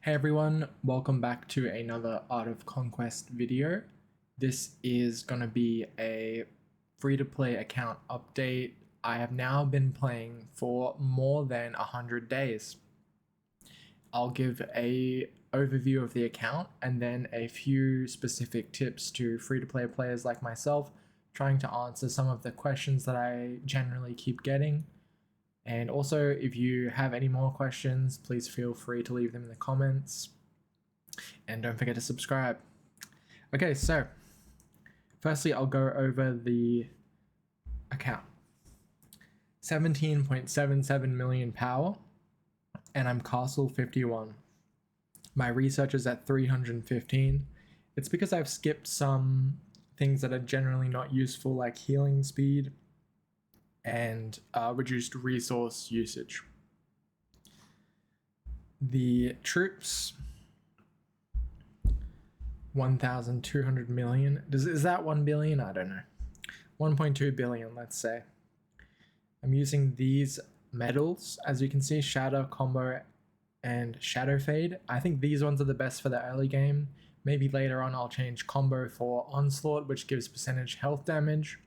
Hey everyone, welcome back to another Art of Conquest video. This is going to be a free-to-play account update. I have now been playing for more than 100 days. I'll give a overview of the account and then a few specific tips to free-to-play players like myself, trying to answer some of the questions that I generally keep getting. And also, if you have any more questions, please feel free to leave them in the comments. And don't forget to subscribe. Okay, so firstly, I'll go over the account. 17.77 million power, and I'm Castle 51. My research is at 315. It's because I've skipped some things that are generally not useful, like healing speed and reduced resource usage. The troops, 1,200 million. Is that 1 billion? I don't know. 1.2 billion, let's say. I'm using these medals, as you can see, Shatter, Combo, and Shadow Fade. I think these ones are the best for the early game. Maybe later on I'll change Combo for Onslaught, which gives percentage health damage.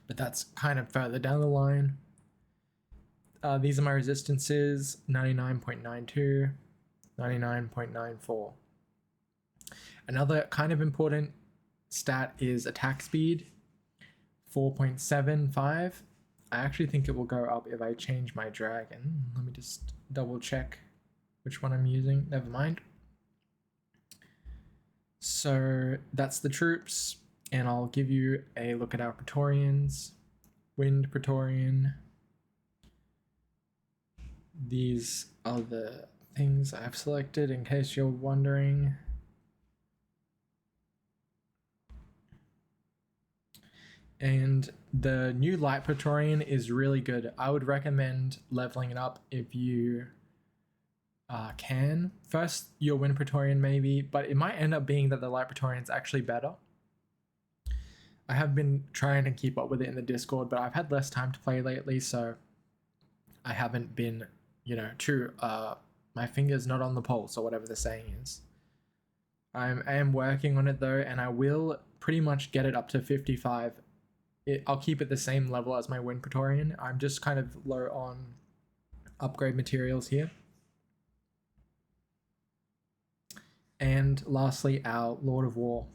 But that's kind of further down the line. These are my resistances: 99.92, 99.94. Another kind of important stat is attack speed, 4.75. I actually think it will go up if I change my dragon. Let me just double check which one I'm using. Never mind. So that's the troops, and I'll give you a look at our Praetorians. Wind Praetorian. These are the things I've selected in case you're wondering. And the new Light Praetorian is really good. I would recommend leveling it up if you can. First, your Wind Praetorian maybe, but it might end up being that the Light Praetorian is actually better. I have been trying to keep up with it in the Discord, but I've had less time to play lately, so I haven't been, my finger's not on the pulse, or whatever the saying is. I am working on it though, and I will pretty much get it up to 55. I'll keep it the same level as my Wind Praetorian. I'm just kind of low on upgrade materials here. And lastly, our Lord of War.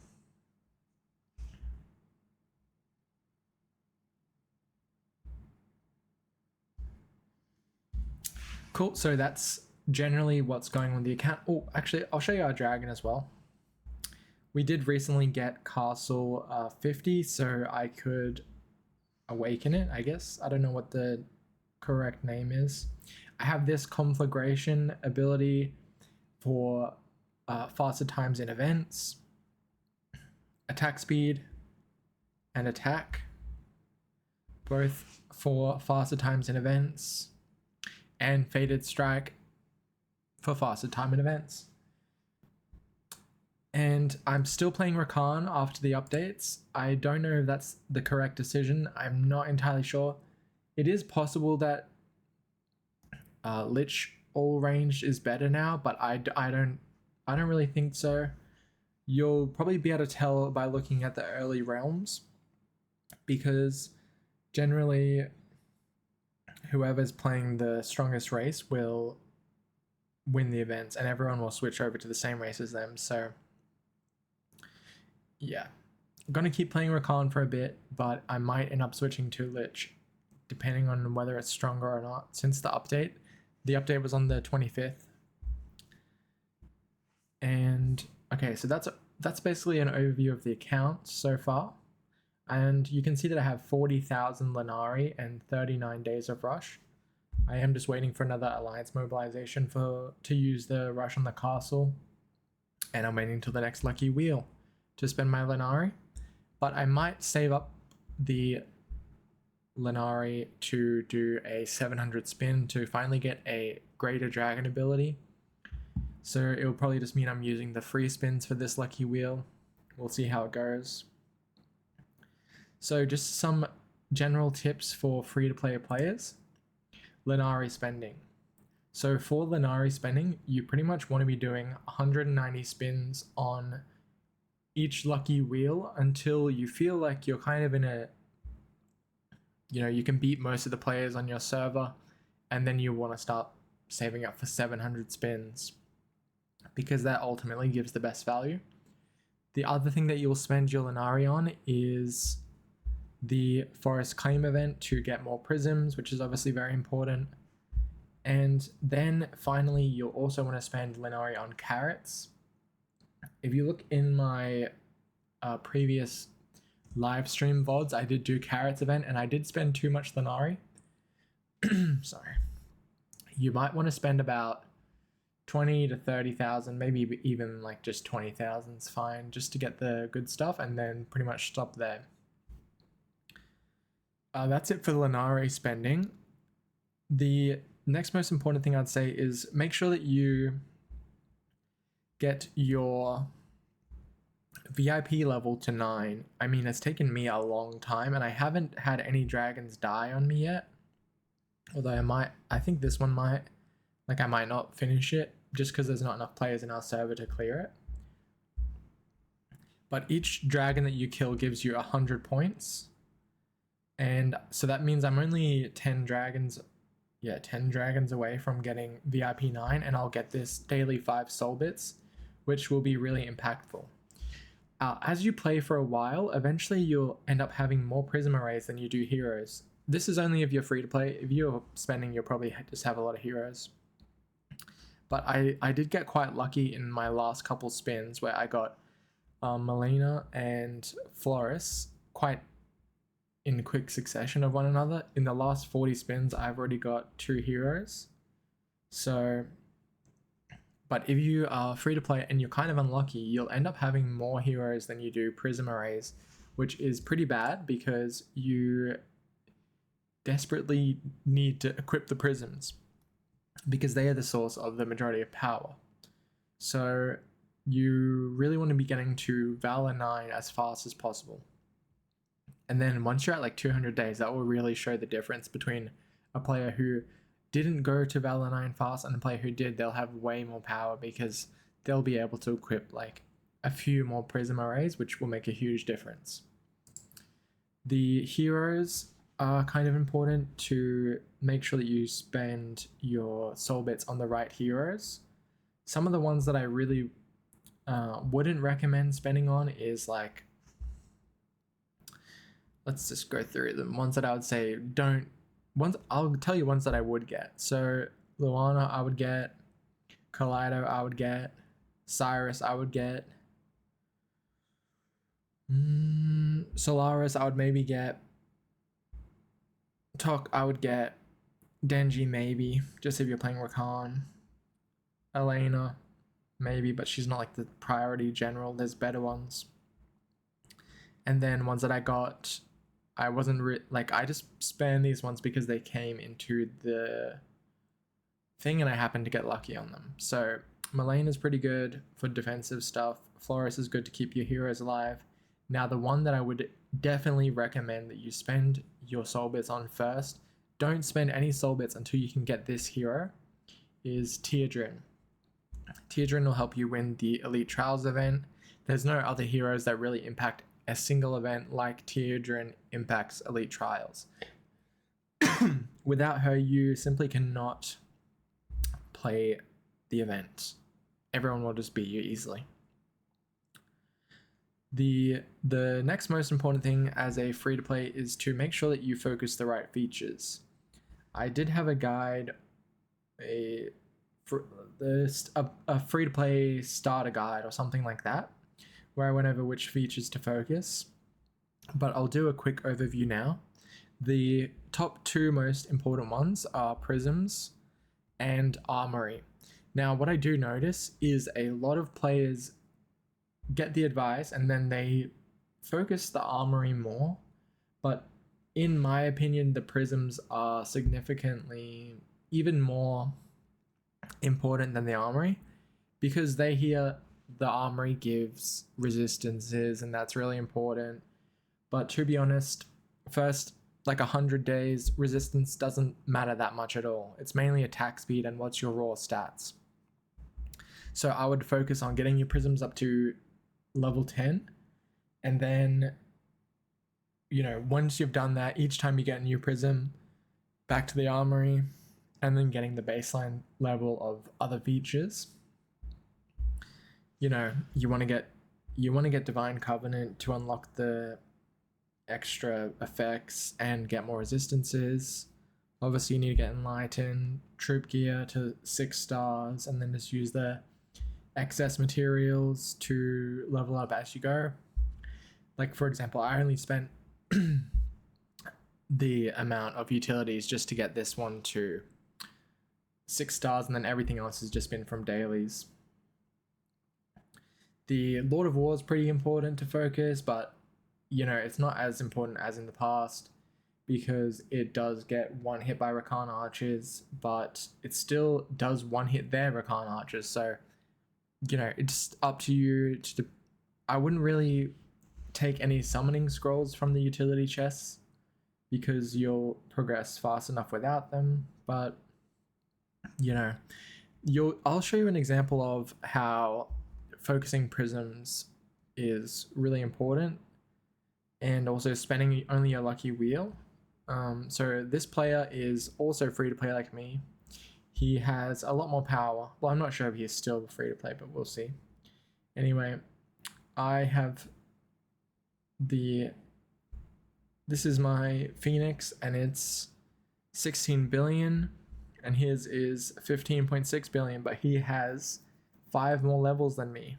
Cool, so that's generally what's going on with the account. Oh, actually, I'll show you our dragon as well. We did recently get Castle 50, so I could awaken it, I guess. I don't know what the correct name is. I have this conflagration ability for faster times in events, attack speed, and attack, both for faster times in events, and Fated Strike for faster time in events. And I'm still playing Rakan after the updates. I don't know if that's the correct decision. I'm not entirely sure. It is possible that Lich all ranged is better now, but I don't really think so. You'll probably be able to tell by looking at the early realms, because generally whoever's playing the strongest race will win the events, and everyone will switch over to the same race as them. So yeah, I'm gonna keep playing Rakan for a bit, but I might end up switching to Lich, depending on whether it's stronger or not, since the update. The update was on the 25th. And okay, so that's basically an overview of the account so far. And you can see that I have 40,000 Lenari and 39 days of rush. I am just waiting for another alliance mobilization to use the rush on the castle. And I'm waiting till the next lucky wheel to spend my Lenari. But I might save up the Lenari to do a 700 spin to finally get a greater dragon ability. So it will probably just mean I'm using the free spins for this lucky wheel. We'll see how it goes. So just some general tips for free-to-play players. Lenari spending. So for Lenari spending, you pretty much want to be doing 190 spins on each lucky wheel until you feel like you're kind of in a, you can beat most of the players on your server, and then you want to start saving up for 700 spins because that ultimately gives the best value. The other thing that you'll spend your Lenari on is the Forest Claim event to get more prisms, which is obviously very important. And then finally, you'll also want to spend Lenari on carrots. If you look in my previous live stream VODs, I did do carrots event and I did spend too much Lenari. Sorry. You might want to spend about 20 to 30,000, maybe even like just 20,000 is fine, just to get the good stuff, and then pretty much stop there. That's it for the Lenari spending. The next most important thing I'd say is make sure that you get your VIP level to 9. I mean, it's taken me a long time and I haven't had any dragons die on me yet. Although I think this one might, I might not finish it just because there's not enough players in our server to clear it. But each dragon that you kill gives you 100 points. And so that means I'm only 10 dragons away from getting VIP 9, and I'll get this daily 5 soul bits, which will be really impactful. As you play for a while, eventually you'll end up having more prism arrays than you do heroes. This is only if you're free to play. If you're spending, you'll probably just have a lot of heroes. But I did get quite lucky in my last couple spins where I got Melina and Floris quite in quick succession of one another. In the last 40 spins, I've already got 2 heroes. So, but if you are free to play and you're kind of unlucky, you'll end up having more heroes than you do prism arrays, which is pretty bad because you desperately need to equip the prisms because they are the source of the majority of power. So you really want to be getting to Valor 9 as fast as possible. And then once you're at like 200 days, that will really show the difference between a player who didn't go to Valor 9 fast and a player who did. They'll have way more power because they'll be able to equip like a few more prism arrays, which will make a huge difference. The heroes are kind of important to make sure that you spend your soul bits on the right heroes. Some of the ones that I really wouldn't recommend spending on is like, let's just go through them. Ones that I would say I'll tell you ones that I would get. So Luana I would get, Kaleido I would get, Cyrus I would get, Solaris I would maybe get, Tok I would get, Denji maybe, just if you're playing Rakan, Elena maybe, but she's not like the priority general. There's better ones. And then ones that I got, I wasn't I just spam these ones because they came into the thing and I happened to get lucky on them. So Malane is pretty good for defensive stuff. Floris is good to keep your heroes alive. Now the one that I would definitely recommend that you spend your soul bits on first, don't spend any soul bits until you can get this hero, is Teardrin. Teardrin will help you win the Elite Trials event. There's no other heroes that really impact a single event like Teardrin impacts Elite Trials. Without her, you simply cannot play the event. Everyone will just beat you easily. The next most important thing as a free-to-play is to make sure that you focus the right features. I did have a guide, a free-to-play starter guide or something like that, where I went over which features to focus, but I'll do a quick overview now. The top 2 most important ones are prisms and armory. Now, what I do notice is a lot of players get the advice and then they focus the armory more, but in my opinion, the prisms are significantly even more important than the armory because the armory gives resistances and that's really important. But to be honest, first, like 100 days, resistance doesn't matter that much at all. It's mainly attack speed and what's your raw stats. So I would focus on getting your prisms up to level 10, and then, you know, once you've done that, each time you get a new prism, back to the armory, and then getting the baseline level of other features. You know, you want to get Divine Covenant to unlock the extra effects and get more resistances. Obviously, you need to get Enlightened, Troop Gear to 6 stars, and then just use the excess materials to level up as you go. Like, for example, I only spent the amount of utilities just to get this one to 6 stars, and then everything else has just been from dailies. The Lord of War is pretty important to focus, but you know, it's not as important as in the past because it does get one hit by Rakan archers, but it still does one hit their Rakan archers. So, you know, it's up to you to. I wouldn't really take any summoning scrolls from the utility chests because you'll progress fast enough without them. But you know, I'll show you an example of how focusing prisms is really important, and also spending only a lucky wheel. So this player is also free to play like me. He has a lot more power. Well, I'm not sure if he's still free to play, but we'll see. Anyway, I have this is my Phoenix, and it's 16 billion, and his is 15.6 billion, but he has 5 more levels than me.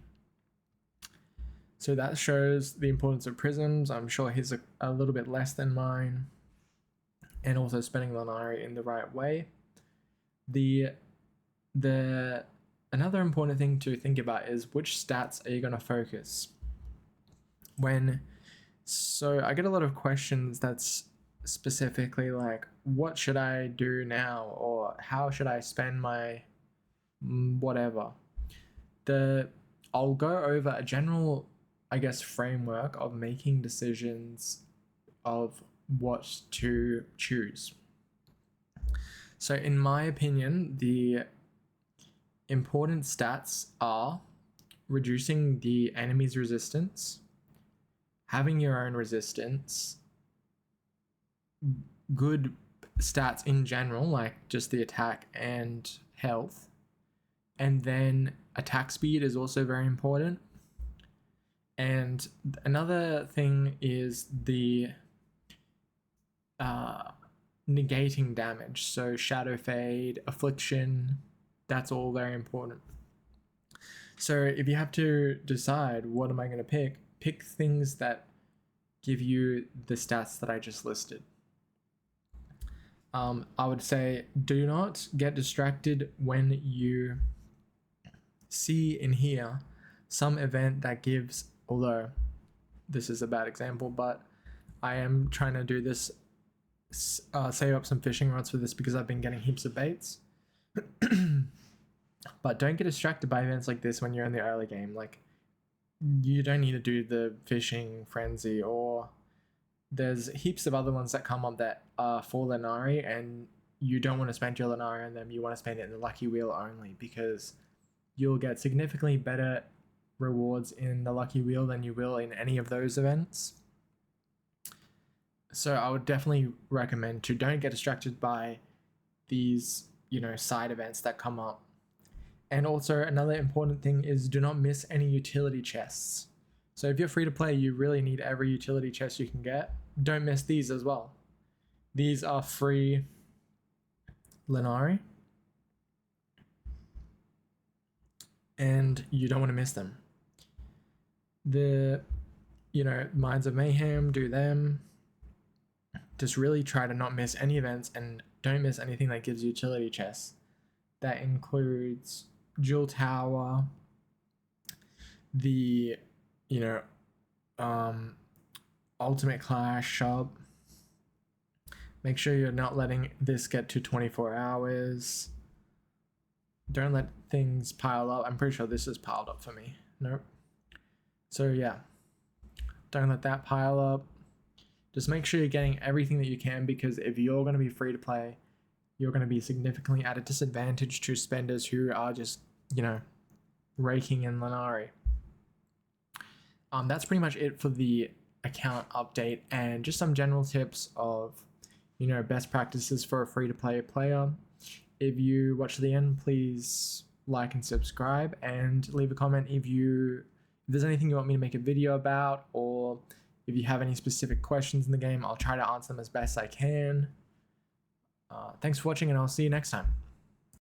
So that shows the importance of prisms. I'm sure he's a little bit less than mine, and also spending Lenari in the right way. Another important thing to think about is which stats are you going to focus. So I get a lot of questions that's specifically like, what should I do now, or how should I spend my whatever. I'll go over a general, I guess, framework of making decisions of what to choose. So in my opinion, the important stats are reducing the enemy's resistance, having your own resistance, good stats in general, like just the attack and health, and then attack speed is also very important. And another thing is the negating damage. So Shadow Fade, Affliction, that's all very important. So if you have to decide what am I going to pick things that give you the stats that I just listed. I would say do not get distracted when you see in here some event that gives, although this is a bad example, but I am trying to do this, save up some fishing rods for this because I've been getting heaps of baits. But don't get distracted by events like this when you're in the early game. Like, you don't need to do the fishing frenzy, or there's heaps of other ones that come up that are for Lenari, and you don't want to spend your Lenari on them. You want to spend it in the lucky wheel only, because you'll get significantly better rewards in the lucky wheel than you will in any of those events. So I would definitely recommend to don't get distracted by these, you know, side events that come up. And also another important thing is do not miss any utility chests. So if you're free to play, you really need every utility chest you can get. Don't miss these as well. These are free Lenari, and you don't want to miss them. The, you know, Minds of Mayhem, do them. Just really try to not miss any events, and don't miss anything that gives utility chests. That includes Jewel Tower, the, you know, Ultimate Clash shop. Make sure you're not letting this get to 24 hours. Don't let things pile up. I'm pretty sure this is piled up for me. Nope. So yeah, don't let that pile up. Just make sure you're getting everything that you can, because if you're going to be free to play, you're going to be significantly at a disadvantage to spenders who are just, raking in Lenari. That's pretty much it for the account update, and just some general tips of, best practices for a free to play player. If you watch to the end, please like and subscribe, and leave a comment if there's anything you want me to make a video about, or if you have any specific questions in the game. I'll try to answer them as best I can. Thanks for watching, and I'll see you next time.